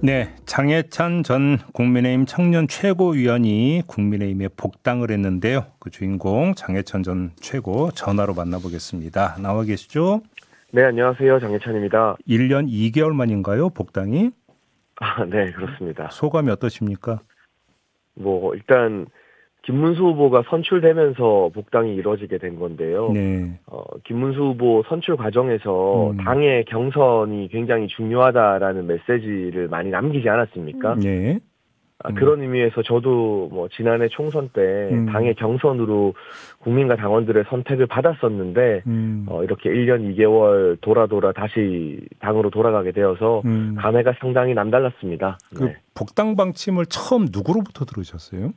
네, 장해찬 전 국민의힘 청년 최고위원이 국민의힘에 복당을 했는데요. 그 주인공 장해찬 전 최고 전화로 만나보겠습니다. 나와 계시죠? 네, 안녕하세요. 장해찬입니다. 1년 2개월 만인가요, 복당이? 네, 그렇습니다. 소감이 어떠십니까? 일단 김문수 후보가 선출되면서 복당이 이루어지게 된 건데요. 네. 김문수 후보 선출 과정에서 당의 경선이 굉장히 중요하다라는 메시지를 많이 남기지 않았습니까? 네. 그런 의미에서 저도 지난해 총선 때 당의 경선으로 국민과 당원들의 선택을 받았었는데 이렇게 1년 2개월 돌아 다시 당으로 돌아가게 되어서 감회가 상당히 남달랐습니다. 그 복당 방침을 처음 누구로부터 들으셨어요?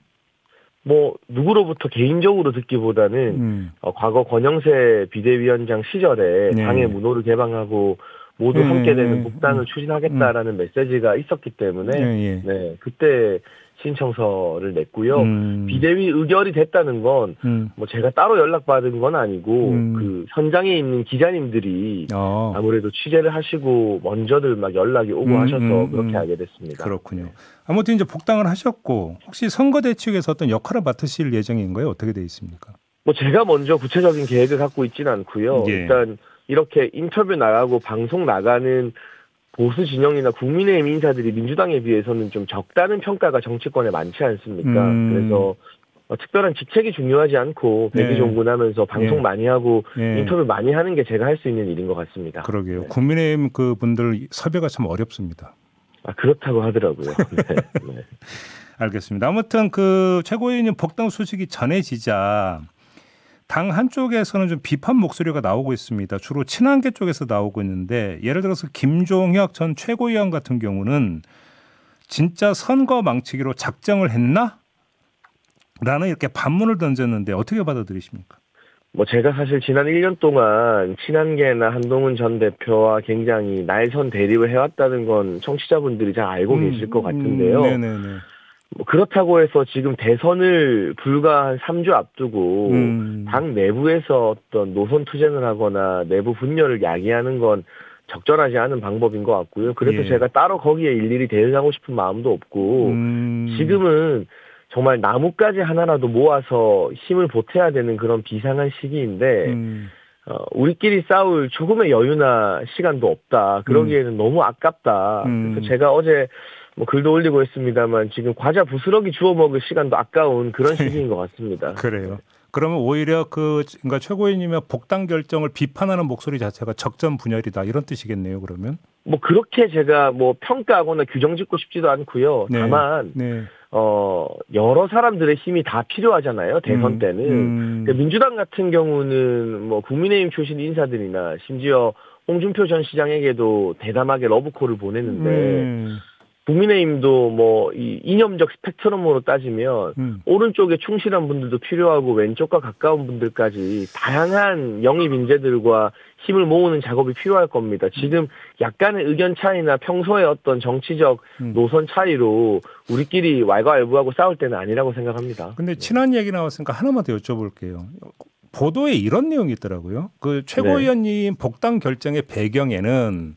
누구로부터 개인적으로 듣기보다는 과거 권영세 비대위원장 시절에 당의 문호를 개방하고 모두 함께 되는 복당을 추진하겠다라는 메시지가 있었기 때문에 그때 신청서를 냈고요. 비대위 의결이 됐다는 건 제가 따로 연락받은 건 아니고 그 현장에 있는 기자님들이 아무래도 취재를 하시고 먼저들 막 연락이 오고 하셔서 그렇게 알게 됐습니다. 그렇군요. 아무튼 이제 복당을 하셨고 혹시 선거 대책에서 어떤 역할을 맡으실 예정인가요? 어떻게 돼 있습니까? 제가 먼저 구체적인 계획을 갖고 있지는 않고요. 일단 이렇게 인터뷰 나가고 방송 나가는 보수 진영이나 국민의힘 인사들이 민주당에 비해서는 좀 적다는 평가가 정치권에 많지 않습니까? 그래서 특별한 직책이 중요하지 않고 백의종군하면서 방송 많이 하고 인터뷰 많이 하는 게 제가 할 수 있는 일인 것 같습니다. 그러게요. 국민의힘 그 분들 섭외가 참 어렵습니다. 그렇다고 하더라고요. 네. 알겠습니다. 아무튼 그 최고위원님 복당 소식이 전해지자 당 한쪽에서는 좀 비판 목소리가 나오고 있습니다. 주로 친한계 쪽에서 나오고 있는데 예를 들어서 김종혁 전 최고위원 같은 경우는 진짜 선거 망치기로 작정을 했나? 라는 이렇게 반문을 던졌는데 어떻게 받아들이십니까? 제가 사실 지난 1년 동안 친한계나 한동훈 전 대표와 굉장히 날선 대립을 해왔다는 건 청취자분들이 잘 알고 계실 것 같은데요. 네네네. 그렇다고 해서 지금 대선을 불과 한 3주 앞두고 당 내부에서 어떤 노선 투쟁을 하거나 내부 분열을 야기하는 건 적절하지 않은 방법인 것 같고요. 그래서 제가 따로 거기에 일일이 대응하고 싶은 마음도 없고 지금은 정말 나뭇가지 하나라도 모아서 힘을 보태야 되는 그런 비상한 시기인데 우리끼리 싸울 조금의 여유나 시간도 없다. 그러기에는 너무 아깝다. 그래서 제가 어제 글도 올리고 있습니다만 지금 과자 부스러기 주워 먹을 시간도 아까운 그런 시기인 것 같습니다. 그래요. 그러면 오히려 그러니까 최고위원님의 복당 결정을 비판하는 목소리 자체가 적전분열이다 이런 뜻이겠네요. 그러면 그렇게 제가 평가하거나 규정짓고 싶지도 않고요. 다만 여러 사람들의 힘이 다 필요하잖아요. 대선 때는 민주당 같은 경우는 국민의힘 출신 인사들이나 심지어 홍준표 전 시장에게도 대담하게 러브콜을 보냈는데. 국민의힘도 이 이념적 스펙트럼으로 따지면 오른쪽에 충실한 분들도 필요하고 왼쪽과 가까운 분들까지 다양한 영입 인재들과 힘을 모으는 작업이 필요할 겁니다. 지금 약간의 의견 차이나 평소에 어떤 정치적 노선 차이로 우리끼리 왈가왈부하고 싸울 때는 아니라고 생각합니다. 근데 친한 얘기 나왔으니까 하나만 더 여쭤볼게요. 보도에 이런 내용이 있더라고요. 그 최고위원님 복당 결정의 배경에는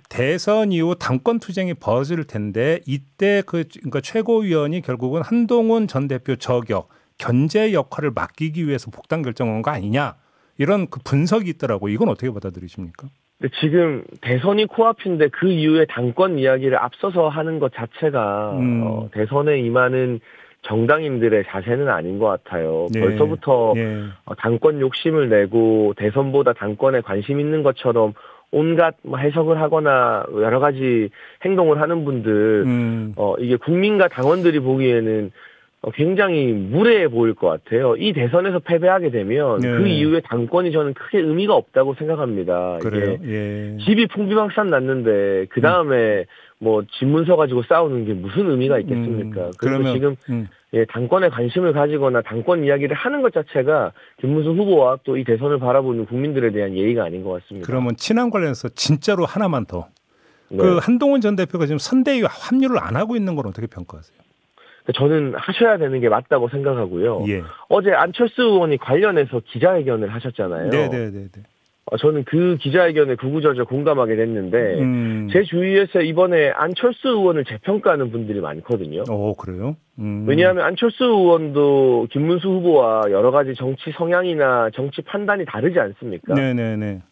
대선 이후 당권 투쟁이 벌어질 텐데 이때 그러니까 최고위원이 결국은 한동훈 전 대표 저격 견제 역할을 맡기기 위해서 복당 결정한 거 아니냐 이런 그 분석이 있더라고요. 이건 어떻게 받아들이십니까? 지금 대선이 코앞인데 그 이후에 당권 이야기를 앞서서 하는 것 자체가 대선에 임하는 정당인들의 자세는 아닌 것 같아요. 벌써부터 당권 욕심을 내고 대선보다 당권에 관심 있는 것처럼 온갖 해석을 하거나 여러 가지 행동을 하는 분들 이게 국민과 당원들이 보기에는 굉장히 무례해 보일 것 같아요. 이 대선에서 패배하게 되면 그 이후에 당권이 저는 크게 의미가 없다고 생각합니다. 그래요? 이게 집이 풍비박산 났는데 그 다음에 집문서 가지고 싸우는 게 무슨 의미가 있겠습니까? 그래서 지금 당권에 관심을 가지거나 당권 이야기를 하는 것 자체가 김문수 후보와 또 이 대선을 바라보는 국민들에 대한 예의가 아닌 것 같습니다. 그러면 친한 관련해서 진짜로 하나만 더. 그 한동훈 전 대표가 지금 선대위 합류를 안 하고 있는 건 어떻게 평가하세요? 저는 하셔야 되는 게 맞다고 생각하고요. 어제 안철수 의원이 관련해서 기자회견을 하셨잖아요. 네네네. 저는 그 기자회견에 구구절절 공감하게 됐는데 제 주위에서 이번에 안철수 의원을 재평가하는 분들이 많거든요. 그래요? 왜냐하면 안철수 의원도 김문수 후보와 여러 가지 정치 성향이나 정치 판단이 다르지 않습니까? 네네네.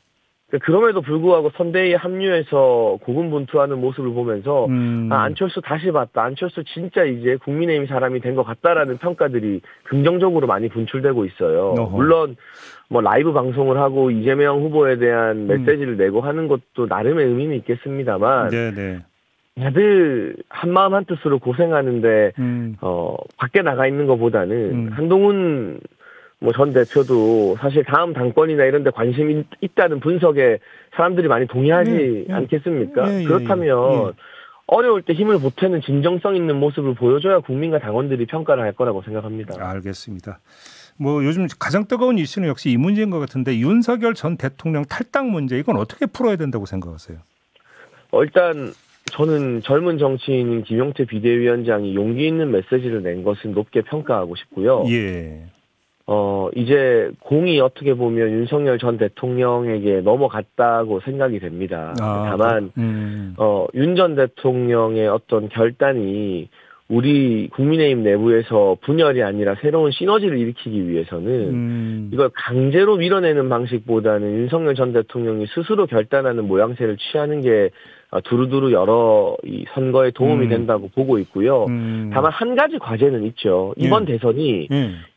그럼에도 불구하고 선대위에 합류해서 고군분투하는 모습을 보면서 안철수 다시 봤다. 안철수 진짜 이제 국민의힘 사람이 된 것 같다라는 평가들이 긍정적으로 많이 분출되고 있어요. 물론 뭐 라이브 방송을 하고 이재명 후보에 대한 메시지를 내고 하는 것도 나름의 의미는 있겠습니다만 네네. 다들 한마음 한뜻으로 고생하는데 밖에 나가 있는 것보다는 한동훈 전 대표도 사실 다음 당권이나 이런 데 관심이 있다는 분석에 사람들이 많이 동의하지 않겠습니까? 그렇다면 어려울 때 힘을 보태는 진정성 있는 모습을 보여줘야 국민과 당원들이 평가를 할 거라고 생각합니다. 알겠습니다. 요즘 가장 뜨거운 이슈는 역시 이 문제인 것 같은데 윤석열 전 대통령 탈당 문제 이건 어떻게 풀어야 된다고 생각하세요? 일단 저는 젊은 정치인인 김용태 비대위원장이 용기 있는 메시지를 낸 것은 높게 평가하고 싶고요. 예. 이제 공이 어떻게 보면 윤석열 전 대통령에게 넘어갔다고 생각이 됩니다. 다만, 윤 전 대통령의 어떤 결단이 우리 국민의힘 내부에서 분열이 아니라 새로운 시너지를 일으키기 위해서는 이걸 강제로 밀어내는 방식보다는 윤석열 전 대통령이 스스로 결단하는 모양새를 취하는 게 두루두루 여러 이 선거에 도움이 된다고 보고 있고요. 다만 한 가지 과제는 있죠. 이번 대선이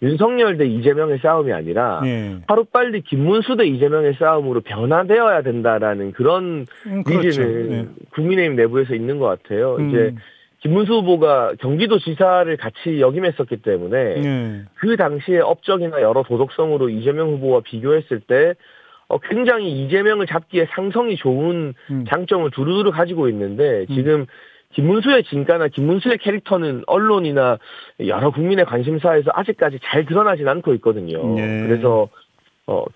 윤석열 대 이재명의 싸움이 아니라 하루빨리 김문수 대 이재명의 싸움으로 변화되어야 된다라는 그런 니즈는 국민의힘 내부에서 있는 것 같아요. 이제 김문수 후보가 경기도지사를 같이 역임했었기 때문에 그 당시에 업적이나 여러 도덕성으로 이재명 후보와 비교했을 때 굉장히 이재명을 잡기에 상성이 좋은 장점을 두루두루 가지고 있는데 지금 김문수의 진가나 김문수의 캐릭터는 언론이나 여러 국민의 관심사에서 아직까지 잘 드러나진 않고 있거든요. 그래서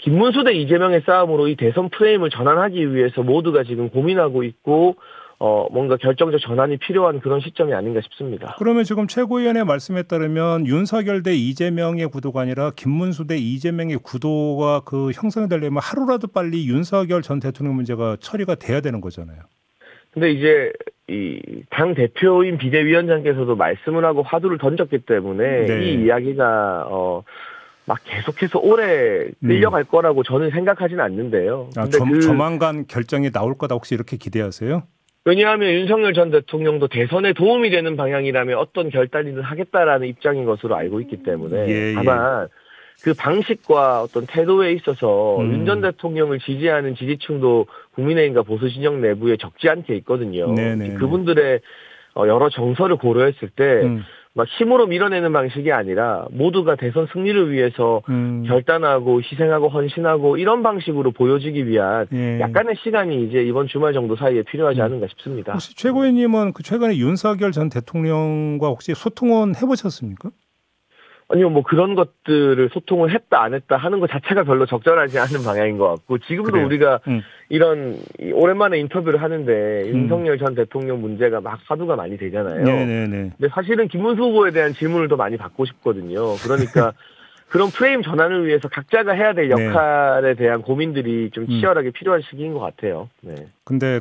김문수 대 이재명의 싸움으로 이 대선 프레임을 전환하기 위해서 모두가 지금 고민하고 있고 뭔가 결정적 전환이 필요한 그런 시점이 아닌가 싶습니다. 그러면 지금 최고위원의 말씀에 따르면 윤석열 대 이재명의 구도가 아니라 김문수 대 이재명의 구도가 형성이 되려면 하루라도 빨리 윤석열 전 대통령 문제가 처리가 돼야 되는 거잖아요. 근데 이제 이 당 대표인 비대위원장께서도 말씀을 하고 화두를 던졌기 때문에 이 이야기가 막 계속해서 오래 끌려갈 거라고 저는 생각하지는 않는데요. 근데 조만간 결정이 나올 거다 혹시 이렇게 기대하세요? 왜냐하면 윤석열 전 대통령도 대선에 도움이 되는 방향이라면 어떤 결단이든 하겠다라는 입장인 것으로 알고 있기 때문에 다만 그 방식과 어떤 태도에 있어서 윤 전 대통령을 지지하는 지지층도 국민의힘과 보수 진영 내부에 적지 않게 있거든요. 그분들의 여러 정서를 고려했을 때 막 힘으로 밀어내는 방식이 아니라 모두가 대선 승리를 위해서 결단하고 희생하고 헌신하고 이런 방식으로 보여지기 위한 약간의 시간이 이제 이번 주말 정도 사이에 필요하지 않은가 싶습니다. 혹시 최고위원님은 최근에 윤석열 전 대통령과 혹시 소통은 해보셨습니까? 아니요, 그런 것들을 소통을 했다 안 했다 하는 것 자체가 별로 적절하지 않은 방향인 것 같고 지금도 그래요. 우리가 이런 오랜만에 인터뷰를 하는데 윤석열 전 대통령 문제가 막 화두가 많이 되잖아요. 근데 사실은 김문수 후보에 대한 질문을 더 많이 받고 싶거든요. 그러니까 그런 프레임 전환을 위해서 각자가 해야 될 역할에 대한 고민들이 좀 치열하게 필요한 시기인 것 같아요. 근데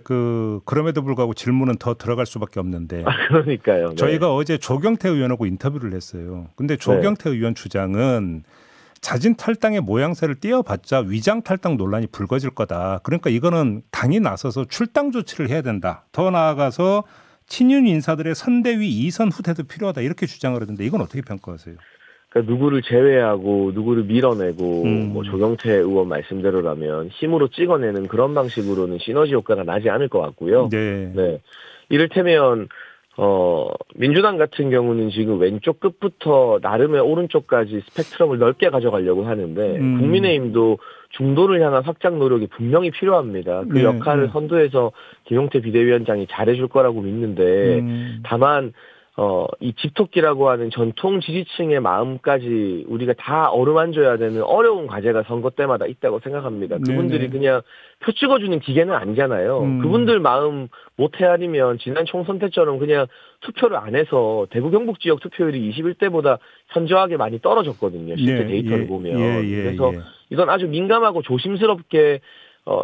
그럼에도 불구하고 질문은 더 들어갈 수밖에 없는데. 그러니까요. 저희가 어제 조경태 의원하고 인터뷰를 했어요. 근데 조경태 의원 주장은 자진 탈당의 모양새를 띄어봤자 위장 탈당 논란이 불거질 거다. 그러니까 이거는 당이 나서서 출당 조치를 해야 된다. 더 나아가서 친윤 인사들의 선대위 2선 후퇴도 필요하다. 이렇게 주장을 하던데 이건 어떻게 평가하세요? 그러니까 누구를 제외하고 누구를 밀어내고 조경태 의원 말씀대로라면 힘으로 찍어내는 그런 방식으로는 시너지 효과가 나지 않을 것 같고요. 이를테면 민주당 같은 경우는 지금 왼쪽 끝부터 나름의 오른쪽까지 스펙트럼을 넓게 가져가려고 하는데 국민의힘도 중도를 향한 확장 노력이 분명히 필요합니다. 그 역할을 선두에서 김용태 비대위원장이 잘해줄 거라고 믿는데 다만 이 집토끼라고 하는 전통 지지층의 마음까지 우리가 다 어루만져야 되는 어려운 과제가 선거 때마다 있다고 생각합니다. 그분들이 그냥 표 찍어주는 기계는 아니잖아요. 그분들 마음 못 헤아리면 지난 총선 때처럼 그냥 투표를 안 해서 대구 경북 지역 투표율이 21대보다 현저하게 많이 떨어졌거든요. 실제 데이터를 보면. 그래서 이건 아주 민감하고 조심스럽게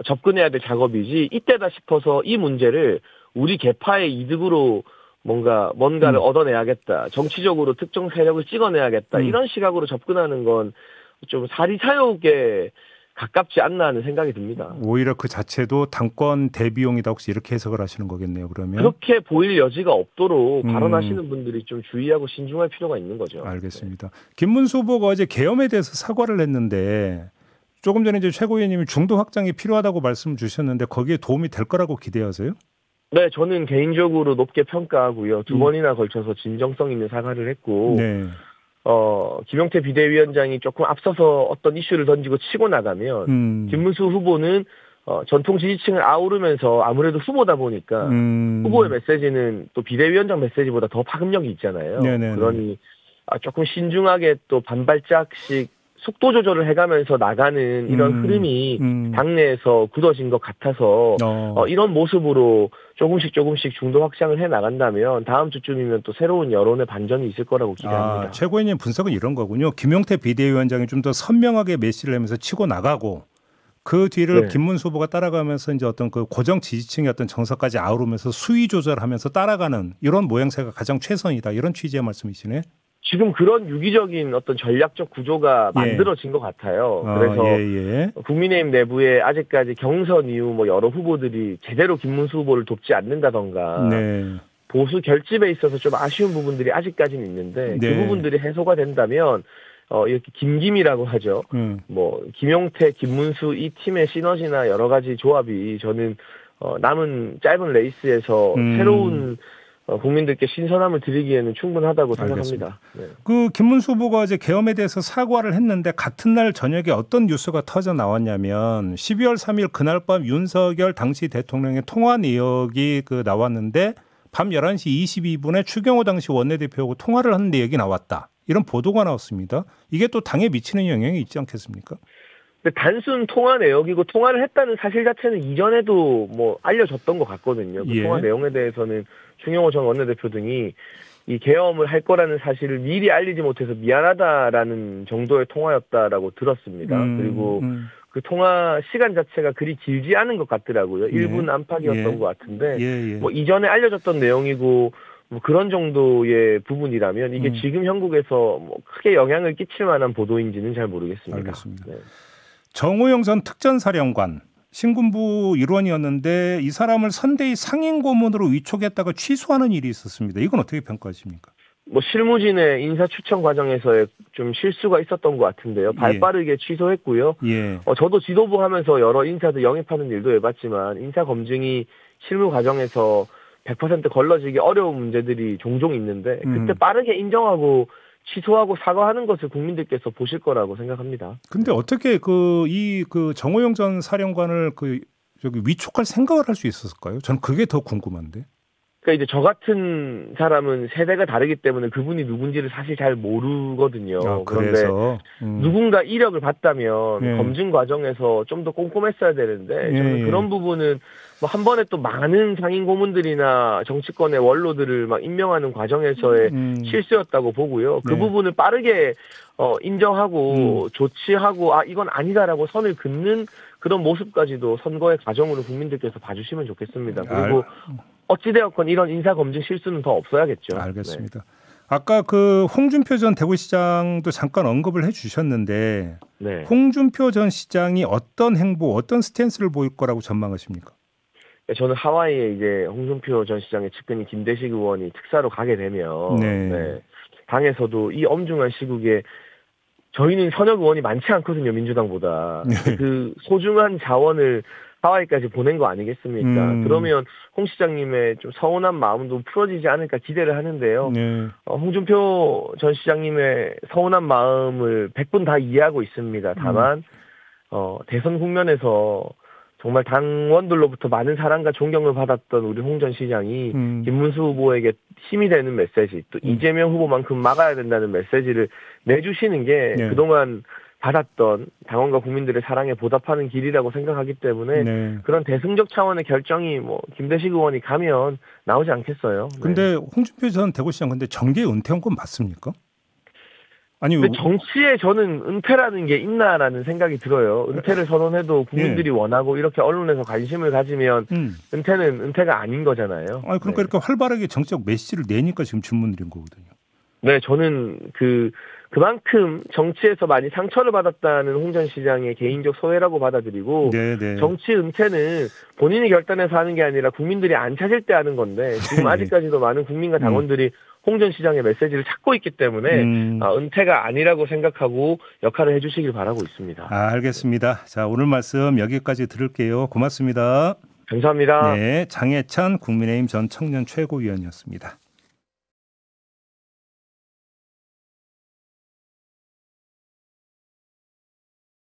접근해야 될 작업이지 이때다 싶어서 이 문제를 우리 계파의 이득으로 뭔가를 얻어내야겠다. 정치적으로 특정 세력을 찍어내야겠다. 이런 시각으로 접근하는 건 좀 사리사욕에 가깝지 않나 하는 생각이 듭니다. 오히려 그 자체도 당권 대비용이다 혹시 이렇게 해석을 하시는 거겠네요. 그러면 그렇게 보일 여지가 없도록 발언하시는 분들이 좀 주의하고 신중할 필요가 있는 거죠. 알겠습니다. 김문수 후보가 어제 계엄에 대해서 사과를 했는데 조금 전에 이제 최고위원님이 중도 확장이 필요하다고 말씀 주셨는데 거기에 도움이 될 거라고 기대하세요? 네, 저는 개인적으로 높게 평가하고요. 두 번이나 걸쳐서 진정성 있는 사과를 했고, 네. 김용태 비대위원장이 조금 앞서서 어떤 이슈를 던지고 치고 나가면, 김문수 후보는 전통 지지층을 아우르면서 아무래도 후보다 보니까, 후보의 메시지는 또 비대위원장 메시지보다 더 파급력이 있잖아요. 네네네. 그러니 조금 신중하게 또 반발짝씩 속도 조절을 해가면서 나가는 이런 흐름이 당내에서 굳어진 것 같아서 이런 모습으로 조금씩 중도 확장을 해 나간다면 다음 주쯤이면 또 새로운 여론의 반전이 있을 거라고 기대합니다. 최고위원님 분석은 이런 거군요. 김용태 비대위원장이 좀 더 선명하게 메시지를 하면서 치고 나가고 그 뒤를 네. 김문수 후보가 따라가면서 이제 어떤 그 고정 지지층의 어떤 정서까지 아우르면서 수위 조절하면서 따라가는 이런 모양새가 가장 최선이다. 이런 취지의 말씀이시네. 지금 그런 유기적인 어떤 전략적 구조가 만들어진 것 같아요. 그래서 국민의힘 내부에 아직까지 경선 이후 여러 후보들이 제대로 김문수 후보를 돕지 않는다던가 보수 결집에 있어서 좀 아쉬운 부분들이 아직까지는 있는데 그 부분들이 해소가 된다면 이렇게 김김이라고 하죠. 김용태, 김문수 이 팀의 시너지나 여러 가지 조합이 저는 남은 짧은 레이스에서 새로운 국민들께 신선함을 드리기에는 충분하다고 생각합니다. 네. 그 김문수 후보가 이제 계엄에 대해서 사과를 했는데 같은 날 저녁에 어떤 뉴스가 터져 나왔냐면 12월 3일 그날 밤 윤석열 당시 대통령의 통화 내역이 나왔는데 밤 11시 22분에 추경호 당시 원내대표하고 통화를 한 내역이 나왔다. 이런 보도가 나왔습니다. 이게 또 당에 미치는 영향이 있지 않겠습니까? 단순 통화 내역이고 통화를 했다는 사실 자체는 이전에도 알려졌던 것 같거든요. 그 통화 내용에 대해서는 추경호 전 원내대표 등이 이 계엄을 할 거라는 사실을 미리 알리지 못해서 미안하다라는 정도의 통화였다라고 들었습니다. 그리고 그 통화 시간 자체가 그리 길지 않은 것 같더라고요. 1분 안팎이었던 것 같은데 이전에 알려졌던 내용이고 그런 정도의 부분이라면 이게 지금 형국에서 크게 영향을 끼칠 만한 보도인지는 잘 모르겠습니다. 알겠습니다. 네. 정호영 전 특전사령관 신군부 일원이었는데 이 사람을 선대위 상임고문으로 위촉했다가 취소하는 일이 있었습니다. 이건 어떻게 평가하십니까? 실무진의 인사 추천 과정에서의 좀 실수가 있었던 것 같은데요. 발빠르게 취소했고요. 저도 지도부 하면서 여러 인사들 영입하는 일도 해봤지만 인사 검증이 실무 과정에서 100% 걸러지기 어려운 문제들이 종종 있는데 그때 빠르게 인정하고 취소하고 사과하는 것을 국민들께서 보실 거라고 생각합니다. 근데 어떻게 그 정호영 전 사령관을 위촉할 생각을 할 수 있었을까요? 저는 그게 더 궁금한데. 그러니까 이제 저 같은 사람은 세대가 다르기 때문에 그분이 누군지를 사실 잘 모르거든요. 그런데 누군가 이력을 봤다면 검증 과정에서 좀 더 꼼꼼했어야 되는데 저는 그런 부분은 한 번에 또 많은 상임 고문들이나 정치권의 원로들을 임명하는 과정에서의 실수였다고 보고요. 그 부분을 빠르게 인정하고 조치하고 이건 아니다라고 선을 긋는 그런 모습까지도 선거의 과정으로 국민들께서 봐주시면 좋겠습니다. 그리고 어찌되었건 이런 인사검증 실수는 더 없어야겠죠. 알겠습니다. 아까 홍준표 전 대구시장도 잠깐 언급을 해주셨는데 홍준표 전 시장이 어떤 행보, 어떤 스탠스를 보일 거라고 전망하십니까? 저는 하와이에 이제 홍준표 전 시장의 측근인 김대식 의원이 특사로 가게 되면 당에서도 이 엄중한 시국에 저희는 현역 의원이 많지 않거든요. 민주당보다. 그 소중한 자원을 하와이까지 보낸 거 아니겠습니까? 그러면 홍 시장님의 좀 서운한 마음도 풀어지지 않을까 기대를 하는데요. 홍준표 전 시장님의 서운한 마음을 100분 다 이해하고 있습니다. 다만 대선 국면에서 정말 당원들로부터 많은 사랑과 존경을 받았던 우리 홍 전 시장이 김문수 후보에게 힘이 되는 메시지, 또 이재명 후보만큼 막아야 된다는 메시지를 내주시는 게 그동안 받았던 당원과 국민들의 사랑에 보답하는 길이라고 생각하기 때문에 그런 대승적 차원의 결정이 김대식 의원이 가면 나오지 않겠어요. 근데 홍준표 전 대구시장 근데 정계 은퇴한 건 맞습니까? 아니, 정치에 저는 은퇴라는 게 있나라는 생각이 들어요. 은퇴를 선언해도 국민들이 원하고 이렇게 언론에서 관심을 가지면 은퇴는 은퇴가 아닌 거잖아요. 아니, 그러니까 이렇게 활발하게 정치적 메시지를 내니까 지금 질문 드린 거거든요. 네, 저는 그만큼 정치에서 많이 상처를 받았다는 홍 전 시장의 개인적 소회라고 받아들이고 정치 은퇴는 본인이 결단해서 하는 게 아니라 국민들이 안 찾을 때 하는 건데 지금 아직까지도 많은 국민과 당원들이 홍 전 시장의 메시지를 찾고 있기 때문에 은퇴가 아니라고 생각하고 역할을 해주시길 바라고 있습니다. 알겠습니다. 자, 오늘 말씀 여기까지 들을게요. 고맙습니다. 감사합니다. 네, 장해찬 국민의힘 전 청년 최고위원이었습니다.